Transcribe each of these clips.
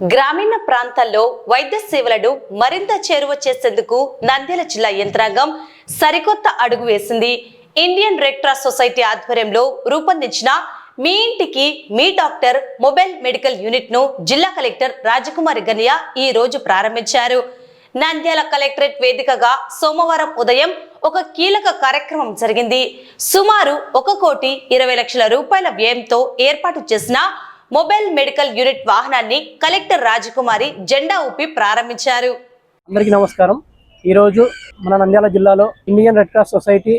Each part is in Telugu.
గ్రామీణ ప్రాంతాల్లో వైద్య సేవలను మరింత చేరువ చేసేందుకు నంద్యాల జిల్లా యంత్రాంగం సరికొత్త అడుగు వేసింది. ఇండియన్ రెడ్ క్రాస్ సొసైటీ ఆధ్వర్యంలో రూపొందించిన మీ ఇంటికి మీ డాక్టర్ మొబైల్ మెడికల్ యూనిట్ ను జిల్లా కలెక్టర్ రాజకుమారి గనియా ఈ రోజు ప్రారంభించారు. నంద్యాల కలెక్టరేట్ వేదికగా సోమవారం ఉదయం ఒక కీలక కార్యక్రమం జరిగింది. సుమారు 1,20,00,000 రూపాయల వ్యయంతో ఏర్పాటు చేసిన మొబైల్ మెడికల్ యూనిట్ వాహనాన్ని కలెక్టర్ రాజకుమారి జెండా ఊపి ప్రారంభించారు. అందరికీ నమస్కారం. ఈరోజు మన నంద్యాల జిల్లాలో ఇండియన్ రెడ్ క్రాస్ సొసైటీ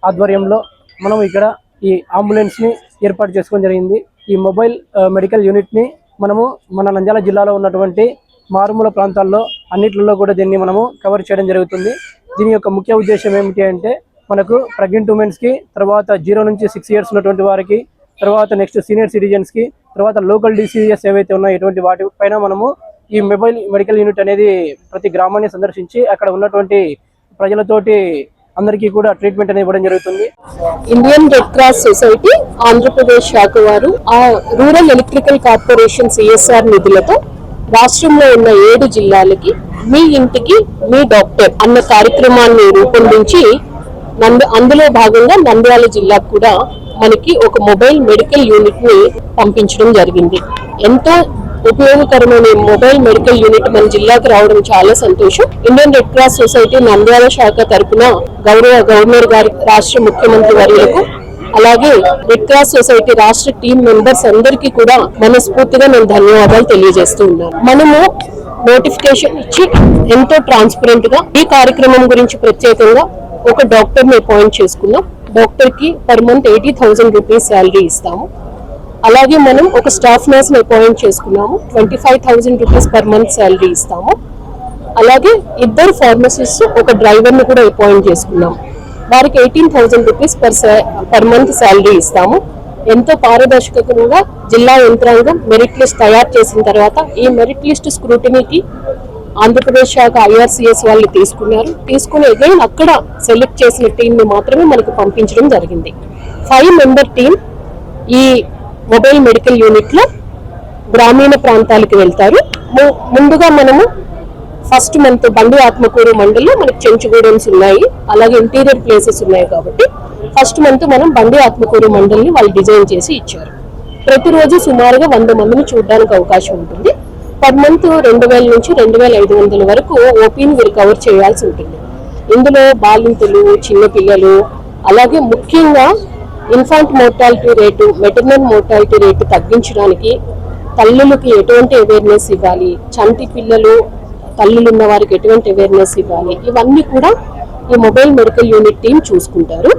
ఆధ్వర్యంలో మనం ఇక్కడ ఈ అంబులెన్స్ని ఏర్పాటు చేసుకోవడం జరిగింది. ఈ మొబైల్ మెడికల్ యూనిట్ని మనము మన నంద్యాల జిల్లాలో ఉన్నటువంటి మారుమూల ప్రాంతాల్లో అన్నిట్లలో కూడా దీన్ని మనము కవర్ చేయడం జరుగుతుంది. దీని యొక్క ముఖ్య ఉద్దేశం ఏమిటి అంటే మనకు ప్రెగ్నెంట్ ఉమెన్స్కి, తర్వాత 0 నుంచి 6 ఇయర్స్ ఉన్నటువంటి వారికి, తర్వాత నెక్స్ట్ సీనియర్ సిటిజన్స్కి, తర్వాత లోకల్ డిసీజెస్ ఏవైతే ఉన్నాయో ఇటువంటి వాటి పైన మనము ఈ మొబైల్ మెడికల్ యూనిట్ అనేది ప్రతి గ్రామాన్ని సందర్శించి అక్కడ ఉన్నటువంటి ప్రజలతోటి అందరికీ కూడా ట్రీట్మెంట్ అనేది ఇవ్వడం జరుగుతుంది. Indian red cross society Andhra Pradesh శాఖ వారు ఆ రూరల్ ఎలక్ట్రికల్ కార్పొరేషన్ సిఎస్ఆర్ నిధులతో రాష్ట్రంలో ఉన్న 7 జిల్లాలకి మీ ఇంటికి మీ డాక్టర్ అన్న కార్యక్రమాన్ని రూపొందించి అందులో భాగంగా నంద్యాల జిల్లాకు కూడా మనకి ఒక మొబైల్ మెడికల్ యూనిట్ ని పంపించడం జరిగింది. ఎంతో ఉపయోగకరమైన మొబైల్ మెడికల్ యూనిట్ మన జిల్లాకు రావడం చాలా సంతోషం. Indian red cross society Nandyal శాఖ తరఫున గౌరవ గవర్నర్ గారి, రాష్ట్ర ముఖ్యమంత్రి వర్యులకు, అలాగే రెడ్ క్రాస్ సొసైటీ రాష్ట్ర టీం మెంబర్స్ అందరికీ కూడా మనస్ఫూర్తిగా నేను ధన్యవాదాలు తెలియజేస్తూ ఉన్నాను. మనము నోటిఫికేషన్ ఇచ్చి ఎంతో ట్రాన్స్పరెంట్ గా ఈ కార్యక్రమం గురించి ప్రత్యేకంగా ఒక డాక్టర్ ని అపాయింట్ చేసుకున్నాం. డాక్టర్ కి పర్ మంత్ 80,000 రూపీస్ శాలరీ ఇస్తాము. అలాగే మనం ఒక స్టాఫ్ నర్స్ ని అపాయింట్ చేసుకున్నాము. 25,000 రూపీస్ పర్ మంత్ శాలరీ ఇస్తాము. అలాగే 2 ఫార్మసిస్ట్, ఒక డ్రైవర్ ని కూడా అపాయింట్ చేసుకున్నాము. వారికి 18,000 రూపీస్ పర్ మంత్ శాలరీ ఇస్తాము. ఎంతో పారదర్శకంగా జిల్లా యంత్రాంగం మెరిట్ లిస్ట్ తయారు చేసిన తర్వాత ఈ మెరిట్ లిస్ట్ స్క్రూటినీకి ఆంధ్రప్రదేశ్ శాఖ IRCS వాళ్ళు తీసుకుని అగైన్ అక్కడ సెలెక్ట్ చేసిన టీంని మాత్రమే మనకు పంపించడం జరిగింది. 5 మెంబర్ టీం ఈ మొబైల్ మెడికల్ యూనిట్ లో గ్రామీణ ప్రాంతాలకు వెళ్తారు. ముందుగా మనము ఫస్ట్ మంత్ బండి ఆత్మకూరు మండలిలో మనకి చెంచుగూడెన్స్ ఉన్నాయి, అలాగే ఇంటీరియర్ ప్లేసెస్ ఉన్నాయి. కాబట్టి ఫస్ట్ మంత్ మనం బండి ఆత్మకూరు మండలిని వాళ్ళు డిజైన్ చేసి ఇచ్చారు. ప్రతిరోజు సుమారుగా 100 మందిని చూడడానికి అవకాశం ఉంటుంది. పర్ మంత్ 2,000 నుంచి 2,500 వరకు ఓపీని వీరు కవర్ చేయాల్సి ఉంటుంది. ఇందులో బాలింతలు, చిన్నపిల్లలు, అలాగే ముఖ్యంగా infant mortality rate, maternal mortality rate తగ్గించడానికి తల్లులకి ఎటువంటి అవేర్నెస్ ఇవ్వాలి, చంటి పిల్లలు తల్లులు ఉన్న వారికి ఎటువంటి అవేర్నెస్ ఇవ్వాలి, ఇవన్నీ కూడా ఈ మొబైల్ మెడికల్ యూనిట్ టీం చూసుకుంటారు.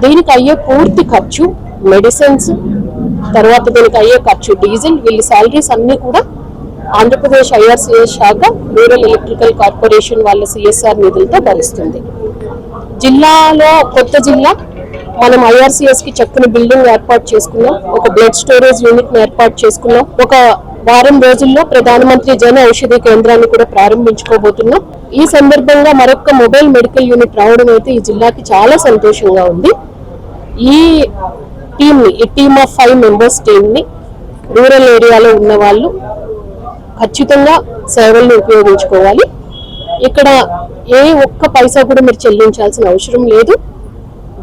దీనికి అయ్యే పూర్తి ఖర్చు, మెడిసిన్స్, తర్వాత దీనికి అయ్యే ఖర్చు, డీజిల్, వీళ్ళ శాలరీస్ అన్ని కూడా ఆంధ్రప్రదేశ్ IRCS శాఖ రూరల్ ఎలక్ట్రికల్ కార్పొరేషన్ వాళ్ళ CSR నిధులతో భరిస్తుంది. జిల్లాలో కొత్త జిల్లా మనం IRCS కి చక్కని బిల్డింగ్ ఏర్పాటు చేసుకున్నాం. ఒక బ్లడ్ స్టోరేజ్ యూనిట్ ని ఏర్పాటు చేసుకున్నాం. ఒక వారం రోజుల్లో ప్రధానమంత్రి జన ఔషధి కేంద్రాన్ని కూడా ప్రారంభించుకోబోతున్నాం. ఈ సందర్భంగా మరొక మొబైల్ మెడికల్ యూనిట్ రావడం అయితే ఈ జిల్లాకి చాలా సంతోషంగా ఉంది. ఈ టీమ్ ఆఫ్ 5 మెంబర్స్ టీంని రూరల్ ఏరియాలో ఉన్న వాళ్ళు ఖచ్చితంగా సేవలను ఉపయోగించుకోవాలి. ఇక్కడ ఏ ఒక్క పైసా కూడా మీరు చెల్లించాల్సిన అవసరం లేదు.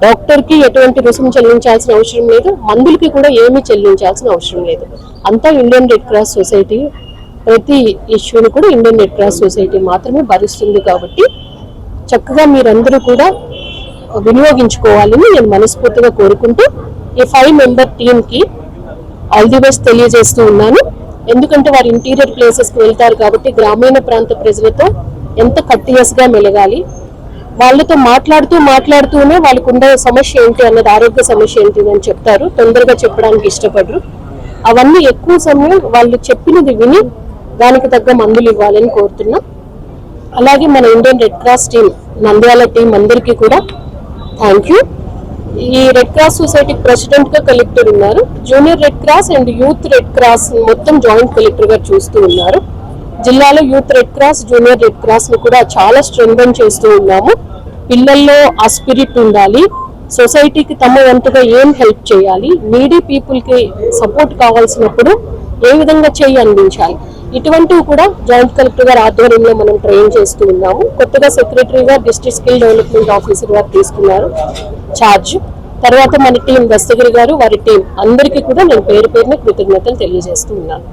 డాక్టర్కి ఎటువంటి రుసుము చెల్లించాల్సిన అవసరం లేదు. మందులకి కూడా ఏమీ చెల్లించాల్సిన అవసరం లేదు. అంతా ఇండియన్ రెడ్ క్రాస్ సొసైటీ, ప్రతి ఇష్యూని కూడా ఇండియన్ రెడ్ క్రాస్ సొసైటీ మాత్రమే భరిస్తుంది. కాబట్టి చక్కగా మీరందరూ కూడా వినియోగించుకోవాలని నేను మనస్ఫూర్తిగా కోరుకుంటూ ఈ 5 మెంబర్ టీంకి ఆల్ ది బెస్ట్ తెలియజేస్తూ ఉన్నాను. ఎందుకంటే వారు ఇంటీరియర్ ప్లేసెస్కి వెళ్తారు కాబట్టి గ్రామీణ ప్రాంత ప్రజలతో ఎంత కట్టియస్గా మెలగాలి, వాళ్ళతో మాట్లాడుతూనే వాళ్ళకు ఉండే సమస్య ఏంటి అన్నది, ఆరోగ్య సమస్య ఏంటి అని చెప్తారు. తొందరగా చెప్పడానికి ఇష్టపడరు. అవన్నీ ఎక్కువ సమయం వాళ్ళు చెప్పినది విని దానికి తగ్గ మందులు ఇవ్వాలని కోరుతున్నా. అలాగే మన Indian red cross team, Nandyal team అందరికీ కూడా థ్యాంక్ యూ. ఈ రెడ్ క్రాస్ సొసైటీ ప్రెసిడెంట్ గా కలెక్టర్ ఉన్నారు. Junior red cross and youth red cross మొత్తం జాయింట్ కలెక్టర్ గా చూస్తూ ఉన్నారు. జిల్లాలో youth red cross, junior red cross ని కూడా చాలా స్ట్రెంథెన్ చేస్తూ ఉన్నాము. పిల్లల్లో ఆ స్పిరిట్ ఉండాలి. సొసైటీకి తమ వంతుగా ఏం హెల్ప్ చేయాలి, నీడీ పీపుల్ కి సపోర్ట్ కావాల్సినప్పుడు ఏ విధంగా చేయి అందించాలి, ఇటువంటివి కూడా జాయింట్ కలెక్టర్ గారి ఆధ్వర్యంలో మనం ట్రైన్ చేస్తూ ఉన్నాము. కొత్తగా సెక్రటరీగా డిస్ట్రిక్ట్ స్కిల్ డెవలప్మెంట్ ఆఫీసర్ గారు తీసుకున్నారు ఛార్జ్. తర్వాత మన టీం దస్తగిరి గారు, వారి టీం అందరికీ కూడా నేను పేరు పేరున కృతజ్ఞతలు తెలియజేస్తూ ఉన్నాను.